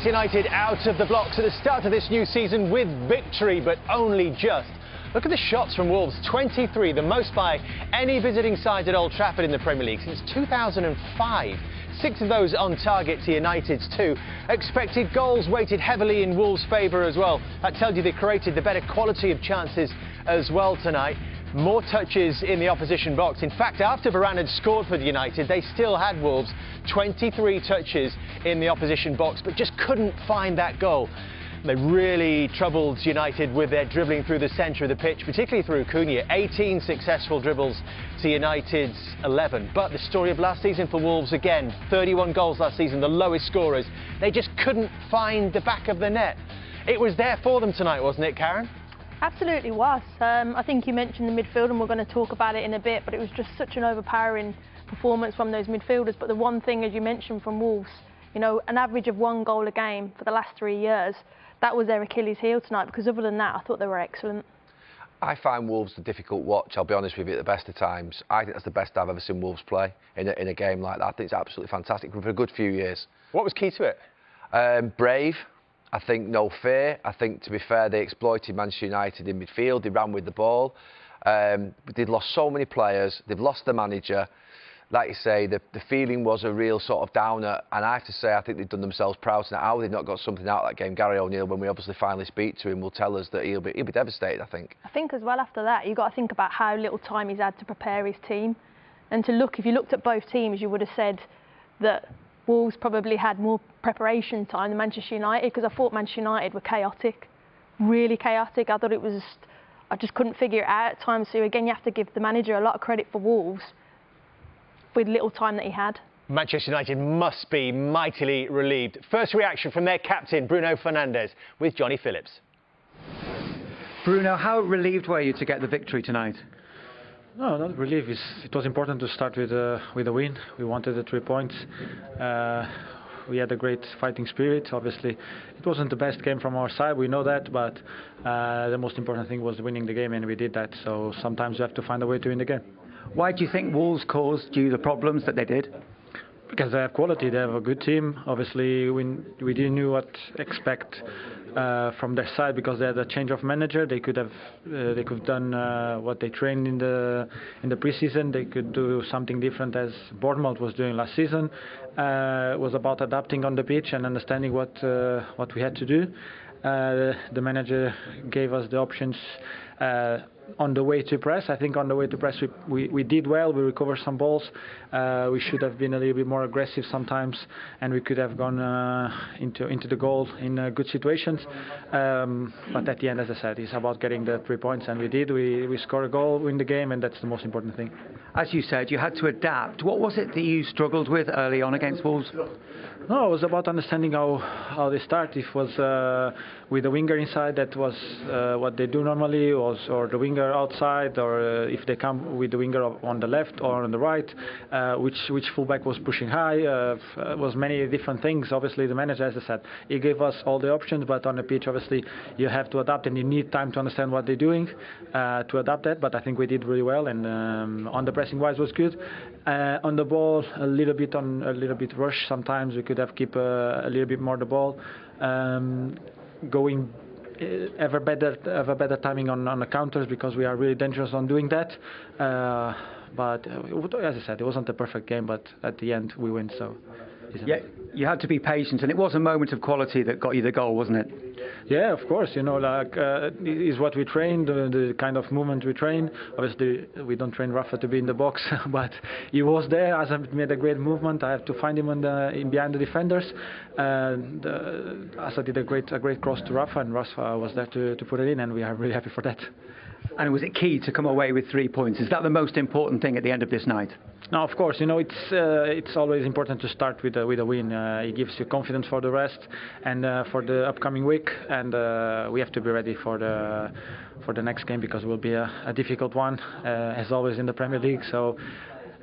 Manchester United out of the blocks at the start of this new season with victory, but only just. Look at the shots from Wolves, 23, the most by any visiting side at Old Trafford in the Premier League since 2005. 6 of those on target to United's 2. Expected goals weighted heavily in Wolves' favour as well. That tells you they created the better quality of chances as well tonight. More touches in the opposition box. In fact, after Varane had scored for the United, they still had Wolves 23 touches in the opposition box, but just couldn't find that goal. They really troubled United with their dribbling through the centre of the pitch, particularly through Cunha. 18 successful dribbles to United's 11. But the story of last season for Wolves again, 31 goals last season, the lowest scorers. They just couldn't find the back of the net. It was there for them tonight, wasn't it, Karen? Absolutely was. I think you mentioned the midfield, and we're going to talk about it in a bit, but it was just such an overpowering performance from those midfielders. But the one thing, as you mentioned, from Wolves, you know, an average of 1 goal a game for the last 3 years, that was their Achilles heel tonight, because other than that, I thought they were excellent. I find Wolves a difficult watch, I'll be honest with you, at the best of times. I think that's the best I've ever seen Wolves play in a game like that. I think it's absolutely fantastic for a good few years. What was key to it? Brave. I think no fear. I think, to be fair, they exploited Manchester United in midfield. They ran with the ball. They'd lost so many players. They've lost the manager. Like you say, the feeling was a real sort of downer. And I have to say, I think they've done themselves proud tonight. How they've not got something out of that game. Gary O'Neill, when we obviously finally speak to him, will tell us that he'll be devastated, I think. I think as well after that, you've got to think about how little time he's had to prepare his team. And to look, if you looked at both teams, you would have said that Wolves probably had more preparation time than Manchester United, because I thought Manchester United were chaotic, really chaotic. I thought it was, I just couldn't figure it out at times. So again, you have to give the manager a lot of credit for Wolves with little time that he had. Manchester United must be mightily relieved. First reaction from their captain, Bruno Fernandes, with Johnny Phillips. Bruno, how relieved were you to get the victory tonight? No, not relief. It was important to start with a win. We wanted the 3 points. We had a great fighting spirit. Obviously, it wasn't the best game from our side. We know that, but the most important thing was winning the game, and we did that. So sometimes you have to find a way to win the game. Why do you think Wolves caused you the problems that they did? Because they have quality. They have a good team. Obviously, we didn't know what to expect from their side, because they had a change of manager. They could have done what they trained in the preseason. They could do something different as Bournemouth was doing last season. It was about adapting on the pitch and understanding what we had to do. The manager gave us the options on the way to press. I think on the way to press we did well. We recovered some balls. We should have been a little bit more aggressive sometimes, and we could have gone into the goal in good situations. But at the end, as I said, it's about getting the 3 points, and we did. We scored a goal, win the game, and that's the most important thing. As you said, you had to adapt. What was it that you struggled with early on against Wolves? No, it was about understanding how they start. If it was with the winger inside, that was what they do normally, or the winger outside, or if they come with the winger on the left or on the right, which fullback was pushing high. Was many different things. Obviously, the manager, as I said, he gave us all the options, but on the pitch, obviously, you have to adapt, and you need time to understand what they're doing to adapt that. But I think we did really well, and on the pressing wise was good. On the ball, a little bit rush. Sometimes we could have keep a little bit more the ball, going ever better timing on the counters, because we are really dangerous on doing that. But as I said, it wasn't a perfect game, but at the end we win. So yeah, you had to be patient, and it was a moment of quality that got you the goal, wasn't it? Yeah, of course. You know, like is what we train, the kind of movement we train. Obviously, we don't train Rafa to be in the box, but he was there. Asa made a great movement. I have to find him in behind the defenders. Asa did a great cross to Rafa, and Rafa was there to put it in, and we are really happy for that. And was it key to come away with 3 points? Is that the most important thing at the end of this night? No, of course. You know, it's always important to start with a win. It gives you confidence for the rest and for the upcoming week. And we have to be ready for the next game, because it will be a difficult one, as always in the Premier League. So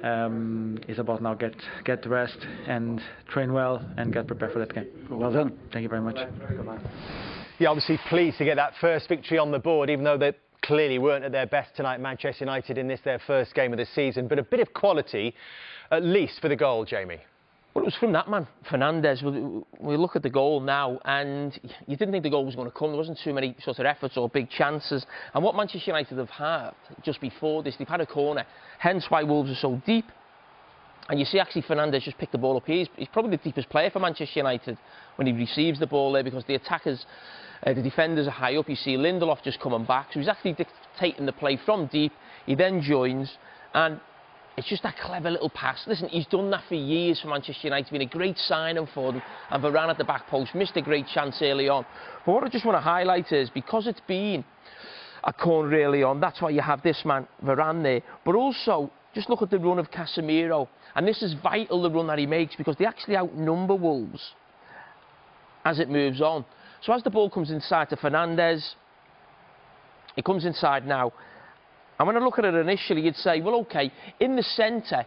it's about now get the rest and train well and get prepared for that game. Well done. Thank you very much. Bye-bye. Yeah, obviously pleased to get that first victory on the board, even though they clearly weren't at their best tonight, Manchester United, in their first game of the season. But a bit of quality, at least for the goal, Jamie. Well, it was from that man, Fernandes. We look at the goal now, and you didn't think the goal was going to come. There wasn't too many sort of efforts or big chances. And what Manchester United have had just before this, they've had a corner, hence why Wolves are so deep. And you see actually Fernandes just picked the ball up. He's probably the deepest player for Manchester United when he receives the ball there, because the attackers, the defenders are high up. You see Lindelof just coming back. So he's actually dictating the play from deep. He then joins, and it's just that clever little pass. Listen, he's done that for years for Manchester United. Been a great signing for them. And Varane at the back post missed a great chance early on. But what I just want to highlight is, because it's been a corner early on, that's why you have this man, Varane, there. But also, just look at the run of Casemiro. And this is vital, the run that he makes, because they actually outnumber Wolves as it moves on. So as the ball comes inside to Fernandes, it comes inside now. And when I look at it initially, you'd say, well, OK, in the centre,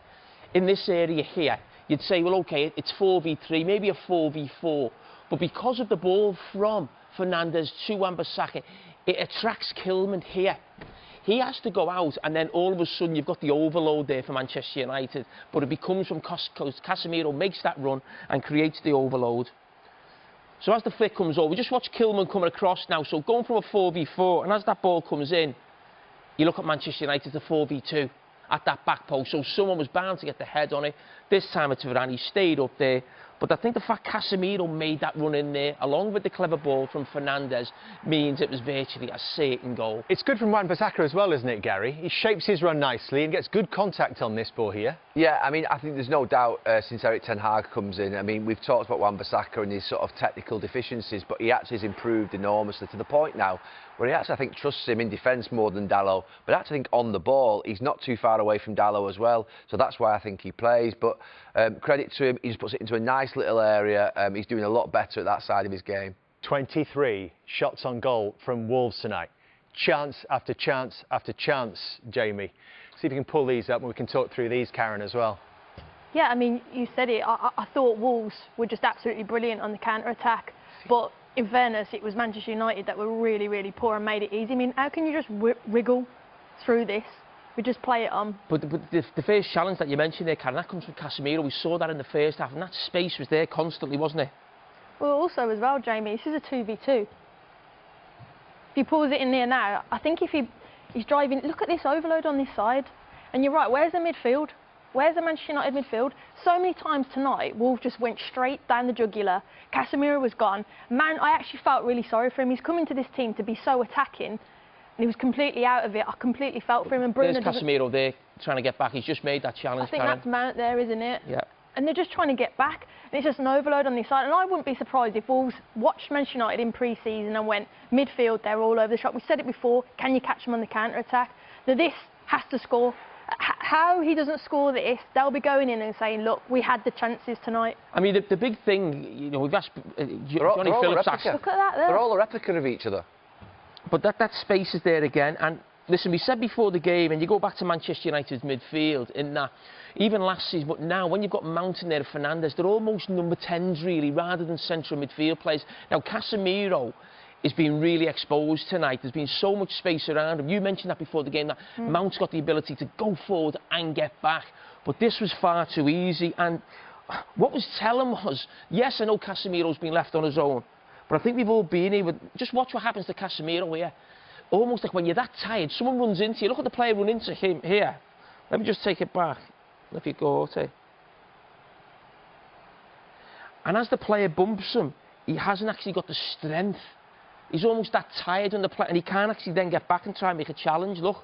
in this area here, you'd say, well, OK, it's 4v3, maybe a 4v4. But because of the ball from Fernandes to Wan-Bissaka, it attracts Kilman here. He has to go out, and then all of a sudden you've got the overload there for Manchester United. But it becomes from Casemiro makes that run and creates the overload. So as the flick comes over, just watch Kilman coming across now. So going from a 4v4, and as that ball comes in, you look at Manchester United, the 4v2 at that back post. So someone was bound to get the head on it. This time it's Varane. He stayed up there. But I think the fact Casemiro made that run in there, along with the clever ball from Fernandes, means it was virtually a certain goal. It's good from Wan-Bissaka as well, isn't it, Gary? He shapes his run nicely and gets good contact on this ball here. Yeah, I mean, I think there's no doubt since Erik ten Hag comes in. I mean, we've talked about Wan-Bissaka and his sort of technical deficiencies, but he actually has improved enormously to the point now where he actually, I think, trusts him in defence more than Dalot. But I actually think on the ball, he's not too far away from Dalot as well. So that's why I think he plays. But credit to him, he just puts it into a nice little area. He's doing a lot better at that side of his game. 23 shots on goal from Wolves tonight. Chance after chance after chance, Jamie. See if you can pull these up and we can talk through these, Karen, as well. Yeah, I mean, you said it. I thought Wolves were just absolutely brilliant on the counter-attack. But in fairness, it was Manchester United that were really, really poor and made it easy. I mean, how can you just wriggle through this? We just play it on. But the first challenge that you mentioned there, Karen, that comes from Casemiro. We saw that in the first half, and that space was there constantly, wasn't it? Well, also as well, Jamie, this is a 2v2. If he pulls it in there now, I think if he's driving... Look at this overload on this side. And you're right, where's the midfield? Where's the Manchester United midfield? So many times tonight, Wolves just went straight down the jugular. Casemiro was gone. Man, I actually felt really sorry for him. He's come into this team to be so attacking, and he was completely out of it. I completely felt for him. And Bruno There's Casemiro there trying to get back. He's just made that challenge, I think that's Mount there, isn't it? Yeah. And they're just trying to get back. And it's just an overload on this side. And I wouldn't be surprised if Wolves watched Manchester United in pre-season and went, midfield, they're all over the shop. We said it before, can you catch them on the counter-attack? Now this has to score. How he doesn't score this, they'll be going in and saying, look, we had the chances tonight. I mean, the big thing, you know, we've asked Johnny Phillips asked. Look at that there. They're all a replica of each other. But that space is there again. And listen, we said before the game, and you go back to Manchester United's midfield, in that, even last season, but now when you've got Mount in there, Fernandes, they're almost number 10s really, rather than central midfield players. Now, Casemiro is being really exposed tonight. There's been so much space around him. You mentioned that before the game, that Mount's got the ability to go forward and get back. But this was far too easy. And what was telling was, yes, I know Casemiro's been left on his own, but I think we've all been here. Just watch what happens to Casemiro here. Almost like when you're that tired, someone runs into you. Look at the player run into him here. Let me just take it back. If you go to. And as the player bumps him, he hasn't actually got the strength. He's almost that tired on the play, and he can't actually then get back and try and make a challenge. Look,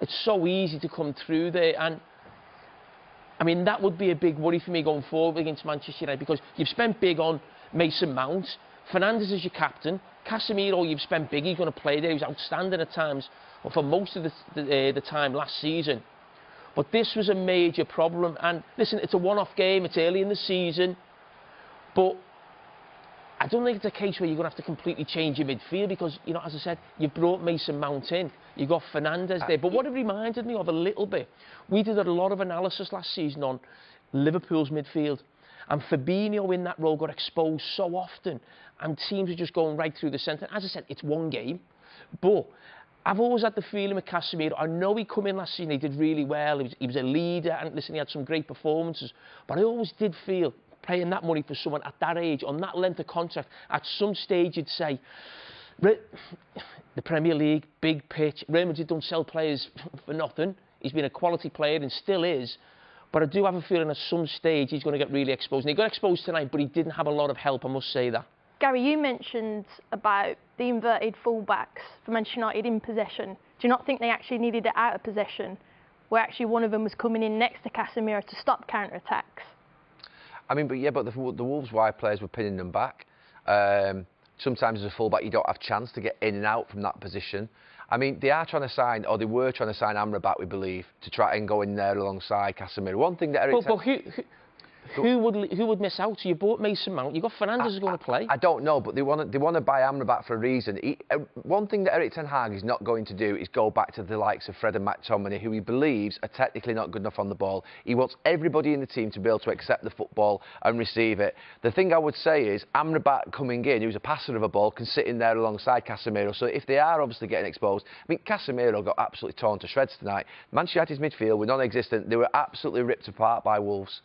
it's so easy to come through there. And I mean, that would be a big worry for me going forward against Manchester United, because you've spent big on Mason Mount. Fernandes is your captain. Casemiro, you've spent big. He's going to play there. He was outstanding at times, or for most of the time last season. But this was a major problem. And listen, it's a one-off game. It's early in the season. But I don't think it's a case where you're going to have to completely change your midfield, because, you know, as I said, you've brought Mason Mount in. You've got Fernandes there. But what it reminded me of a little bit, we did a lot of analysis last season on Liverpool's midfield. And Fabinho in that role got exposed so often. And teams are just going right through the centre. As I said, it's one game. But I've always had the feeling with Casemiro, I know he come in last season, he did really well. He was a leader. And listen, he had some great performances. But I always did feel, paying that money for someone at that age, on that length of contract, at some stage you'd say, the Premier League, big pitch, Real Madrid don't sell players for nothing. He's been a quality player and still is. But I do have a feeling at some stage he's going to get really exposed. And he got exposed tonight, but he didn't have a lot of help, I must say that. Gary, you mentioned about the inverted fullbacks for Manchester United in possession. Do you not think they actually needed it out of possession, where actually one of them was coming in next to Casemiro to stop counter-attacks? I mean, but the Wolves wide players were pinning them back. Sometimes as a fullback you don't have a chance to get in and out from that position. I mean, they were trying to sign Amrabat, we believe, to try and go in there alongside Casemiro. One thing that who would miss out? So you bought Mason Mount, you got Fernandes who's going to play. I don't know, but they want to buy Amrabat for a reason. One thing that Erik ten Hag is not going to do is go back to the likes of Fred and McTominay, who he believes are technically not good enough on the ball. He wants everybody in the team to be able to accept the football and receive it. The thing I would say is Amrabat coming in, who's a passer of a ball, can sit in there alongside Casemiro. So if they are obviously getting exposed, I mean, Casemiro got absolutely torn to shreds tonight. Manchester United's midfield were non-existent. They were absolutely ripped apart by Wolves.